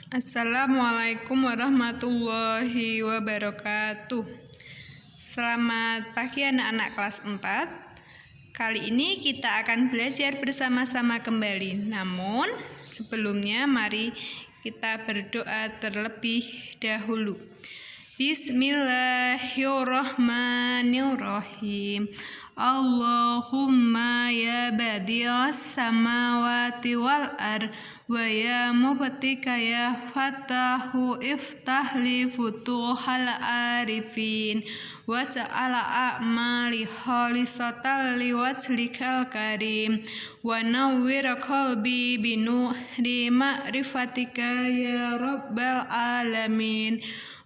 Assalamualaikum warahmatullahi wabarakatuh. Selamat pagi anak-anak kelas 4. Kali ini kita akan belajar bersama-sama kembali. Namun sebelumnya mari kita berdoa terlebih dahulu. Bismillahirrahmanirrahim. Allahumma ya badi'as samawati wal ard wa ya mubtika ya fatahu iftah li futuhal arifin wa ja'ala a'mali khalisatan li wajhikal karim wa nawwir qalbi binuri ma'rifatika ya rabbal alamin.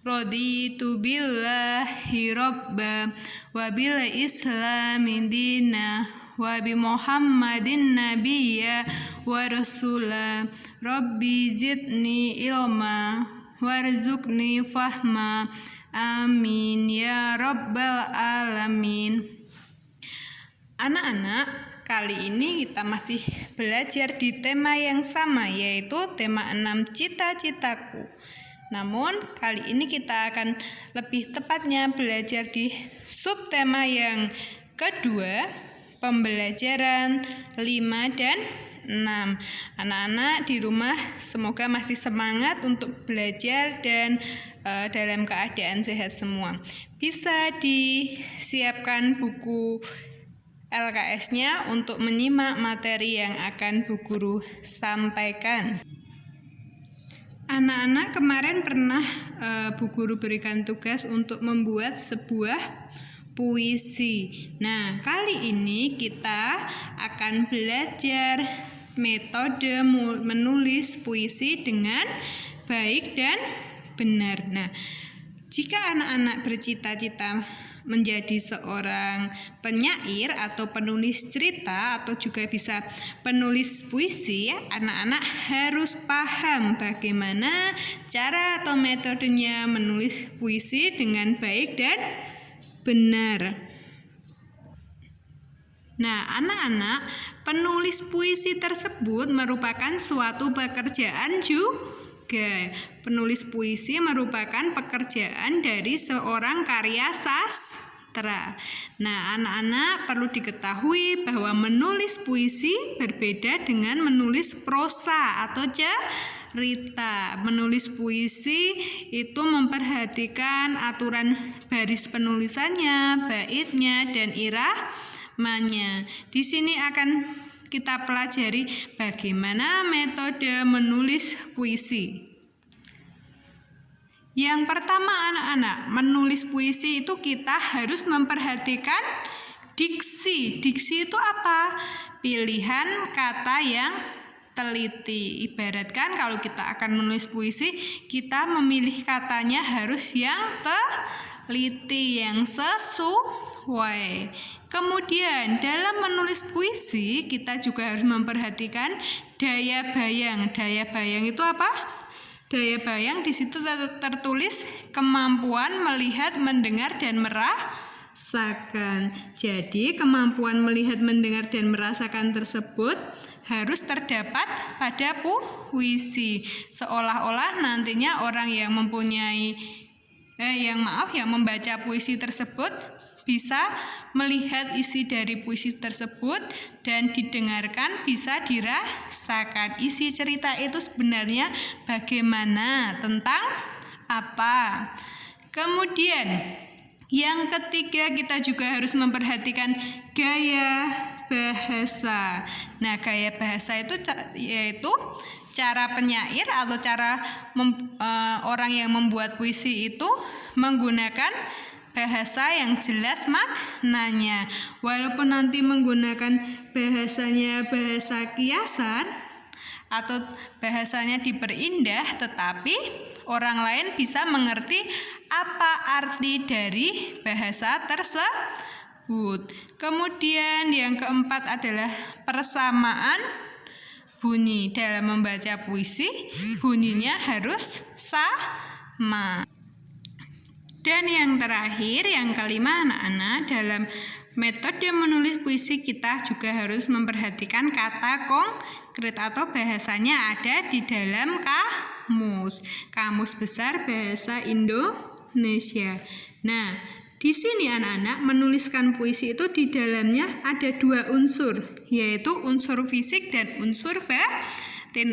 Raditu billahi rabba wa bil islami dina wa bi muhammadin nabiyya wa rasula. Rabbi zidni ilma warzuqni fahma. Amin ya rabbal alamin. Anak-anak, kali ini kita masih belajar di tema yang sama, yaitu tema 6 cita-citaku. Namun kali ini kita akan lebih tepatnya belajar di subtema yang kedua, pembelajaran 5 dan 6. Anak-anak di rumah semoga masih semangat untuk belajar dan dalam keadaan sehat semua. Bisa disiapkan buku LKS-nya untuk menyimak materi yang akan Bu Guru sampaikan. Anak-anak kemarin pernah Bu Guru berikan tugas untuk membuat sebuah puisi. Nah, kali ini kita akan belajar metode menulis puisi dengan baik dan benar. Nah, jika anak-anak bercita-cita menjadi seorang penyair atau penulis cerita atau juga bisa penulis puisi, anak-anak harus paham bagaimana cara atau metodenya menulis puisi dengan baik dan benar. Nah, anak-anak, penulis puisi tersebut merupakan suatu pekerjaan juga. Penulis puisi merupakan pekerjaan dari seorang karya sastra. Nah, anak-anak perlu diketahui bahwa menulis puisi berbeda dengan menulis prosa atau cerita. Menulis puisi itu memperhatikan aturan baris penulisannya, baitnya, dan iramanya. Di sini akan kita pelajari bagaimana metode menulis puisi. Yang pertama, anak-anak, menulis puisi itu kita harus memperhatikan diksi. Diksi itu apa? Pilihan kata yang teliti. Ibaratkan kalau kita akan menulis puisi, kita memilih katanya harus yang teliti, yang sesuai. Kemudian dalam menulis puisi kita juga harus memperhatikan daya bayang. Daya bayang itu apa? Daya bayang di situ tertulis kemampuan melihat, mendengar, dan merasakan. Jadi kemampuan melihat, mendengar, dan merasakan tersebut harus terdapat pada puisi. Seolah-olah nantinya orang yang membaca puisi tersebut bisa melihat isi dari puisi tersebut dan didengarkan, bisa dirasakan isi cerita itu sebenarnya bagaimana, tentang apa. Kemudian yang ketiga, kita juga harus memperhatikan gaya bahasa. Nah, gaya bahasa itu yaitu cara penyair atau cara orang yang membuat puisi itu menggunakan bahasa yang jelas maknanya. Walaupun nanti menggunakan bahasanya bahasa kiasan atau bahasanya diperindah, tetapi orang lain bisa mengerti apa arti dari bahasa tersebut. Kemudian yang keempat adalah persamaan bunyi. Dalam membaca puisi, bunyinya harus sama. Dan yang terakhir, yang kelima, anak-anak, dalam metode menulis puisi kita juga harus memperhatikan kata konkret atau bahasanya ada di dalam kata. Kamus Besar Bahasa Indonesia. Nah, di sini anak-anak menuliskan puisi itu di dalamnya ada 2 unsur, yaitu unsur fisik dan unsur batin.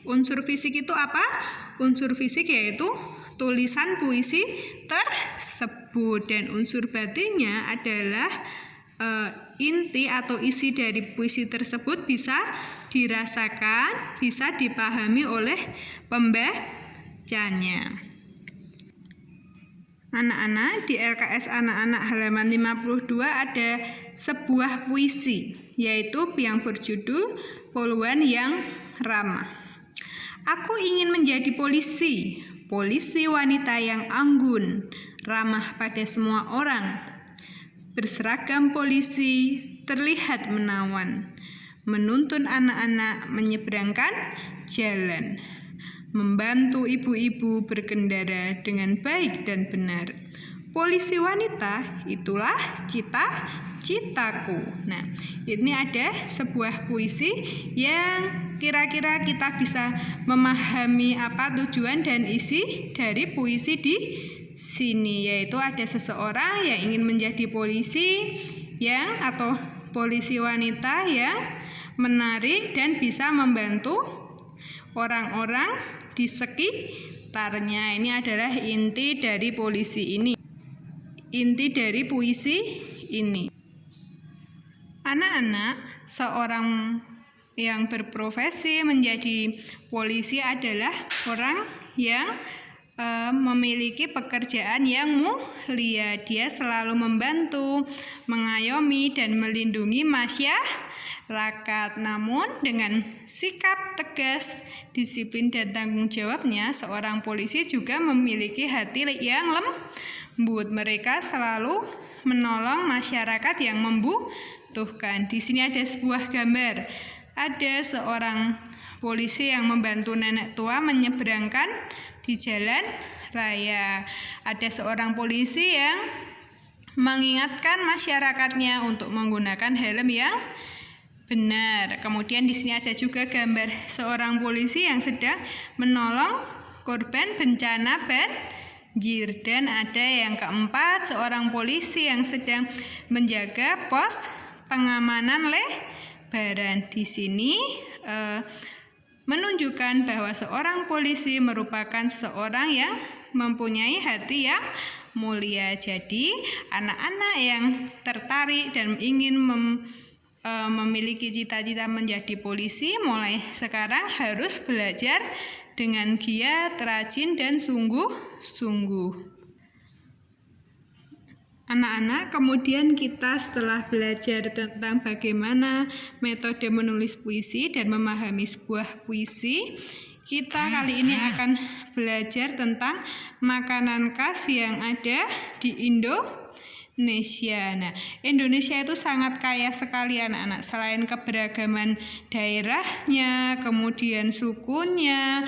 Unsur fisik itu apa? Unsur fisik yaitu tulisan puisi tersebut, dan unsur batinnya adalah inti atau isi dari puisi tersebut bisa dirasakan, bisa dipahami oleh pembacanya. Anak-anak, di LKS anak-anak halaman 52 ada sebuah puisi, yaitu yang berjudul Poluan yang Ramah. Aku ingin menjadi polisi wanita yang anggun, ramah pada semua orang. Berseragam polisi terlihat menawan, menuntun anak-anak menyeberangkan jalan, membantu ibu-ibu berkendara dengan baik dan benar. Polisi wanita itulah cita-citaku. Nah, ini ada sebuah puisi yang kira-kira kita bisa memahami apa tujuan dan isi dari puisi di sini, yaitu ada seseorang yang ingin menjadi polisi atau polisi wanita yang menarik dan bisa membantu orang-orang di sekitarnya. Ini adalah inti dari puisi ini. Anak-anak, seorang yang berprofesi menjadi polisi adalah orang yang memiliki pekerjaan yang mulia. Dia selalu membantu, mengayomi, dan melindungi masyarakat. Namun dengan sikap tegas, disiplin, dan tanggung jawabnya, seorang polisi juga memiliki hati yang lembut. Mereka selalu menolong masyarakat yang membutuhkan. Di sini ada sebuah gambar. Ada seorang polisi yang membantu nenek tua menyeberangkan di jalan raya. Ada seorang polisi yang mengingatkan masyarakatnya untuk menggunakan helm yang benar. Kemudian di sini ada juga gambar seorang polisi yang sedang menolong korban bencana banjir. Dan ada yang keempat, seorang polisi yang sedang menjaga pos pengamanan lebaran. Di sini menunjukkan bahwa seorang polisi merupakan seorang yang mempunyai hati yang mulia. Jadi, anak-anak yang tertarik dan ingin memiliki cita-cita menjadi polisi, mulai sekarang harus belajar dengan giat, rajin, dan sungguh-sungguh. Anak-anak, kemudian kita setelah belajar tentang bagaimana metode menulis puisi dan memahami sebuah puisi, kita kali ini akan belajar tentang makanan khas yang ada di Indonesia. Nah, Indonesia itu sangat kaya sekali anak-anak. Selain keberagaman daerahnya, kemudian sukunya,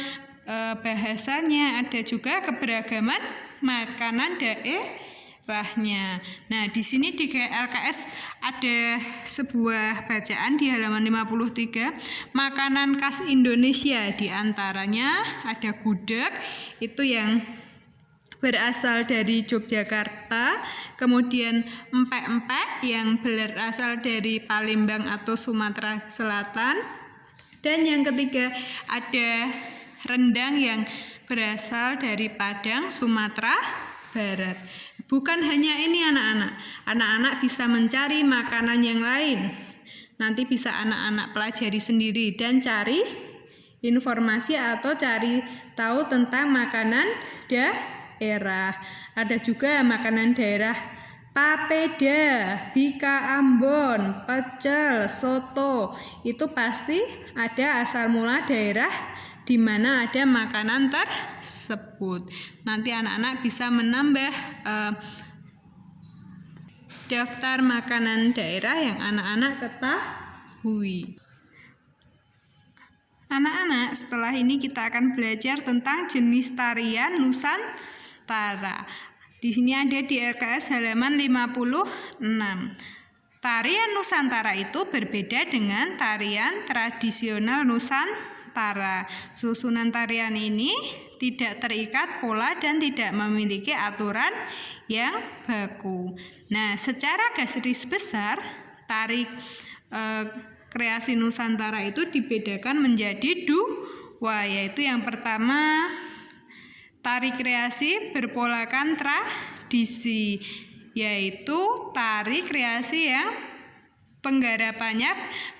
bahasanya, ada juga keberagaman makanan daerahnya. Nah, di sini di LKS ada sebuah bacaan di halaman 53, makanan khas Indonesia. Di antaranya ada gudeg, itu yang berasal dari Yogyakarta, kemudian empek-empek yang berasal dari Palembang atau Sumatera Selatan, dan yang ketiga ada rendang yang berasal dari Padang, Sumatera Barat. Bukan hanya ini anak-anak bisa mencari makanan yang lain. Nanti bisa anak-anak pelajari sendiri dan cari informasi atau cari tahu tentang makanan daerah. Ada juga makanan daerah papeda, bika Ambon, pecel, soto. Itu pasti ada asal mula daerah di mana ada makanan tersebut. Nanti anak-anak bisa menambah daftar makanan daerah yang anak-anak ketahui. Anak-anak, setelah ini kita akan belajar tentang jenis tarian Nusantara. Di sini ada di LKS halaman 56. Tarian Nusantara itu berbeda dengan tarian tradisional Nusantara. Nusantara. Susunan tarian ini tidak terikat pola dan tidak memiliki aturan yang baku. Nah, secara garis besar tari kreasi Nusantara itu dibedakan menjadi dua, yaitu yang pertama tari kreasi berpolakan tradisi, yaitu tari kreasi yang penggarapannya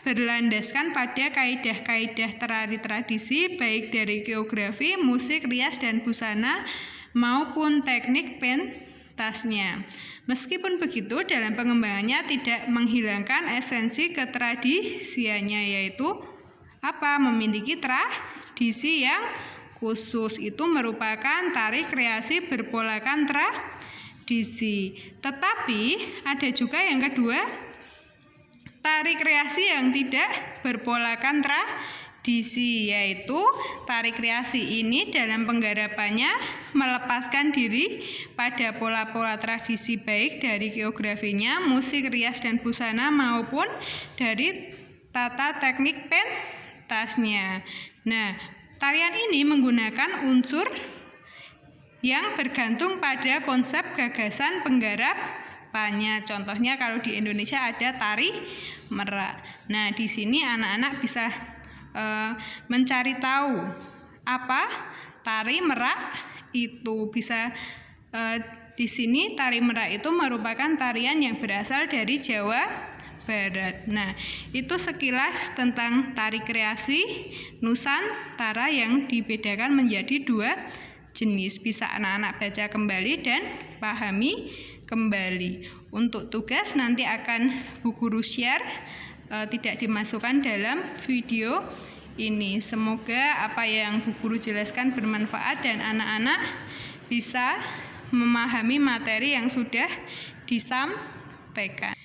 berlandaskan pada kaidah-kaidah tari tradisi baik dari koreografi, musik, rias, dan busana maupun teknik pentasnya. Meskipun begitu, dalam pengembangannya tidak menghilangkan esensi ketradisiannya, yaitu memiliki tradisi yang khusus. Itu merupakan tari kreasi berpolakan tradisi. Tetapi ada juga yang kedua, tari kreasi yang tidak berpolakan tradisi, yaitu tari kreasi ini dalam penggarapannya melepaskan diri pada pola-pola tradisi baik dari koreografinya, musik, rias, dan busana maupun dari tata teknik pentasnya. Nah, tarian ini menggunakan unsur yang bergantung pada konsep gagasan penggarapannya. Contohnya kalau di Indonesia ada tari merak. Nah, di sini anak-anak bisa mencari tahu apa tari merak itu. Bisa di sini tari merak itu merupakan tarian yang berasal dari Jawa Barat. Nah, itu sekilas tentang tari kreasi Nusantara yang dibedakan menjadi dua jenis. Bisa anak-anak baca kembali dan pahami kembali. Untuk tugas nanti akan Bu Guru share, tidak dimasukkan dalam video ini. Semoga apa yang Bu Guru jelaskan bermanfaat dan anak-anak bisa memahami materi yang sudah disampaikan.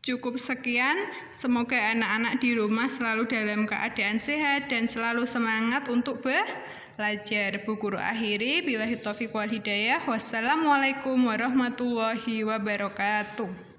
Cukup sekian, semoga anak-anak di rumah selalu dalam keadaan sehat dan selalu semangat untuk belajar. Bu Guru akhiri, billahi taufiq wal hidayah. Wassalamualaikum warahmatullahi wabarakatuh.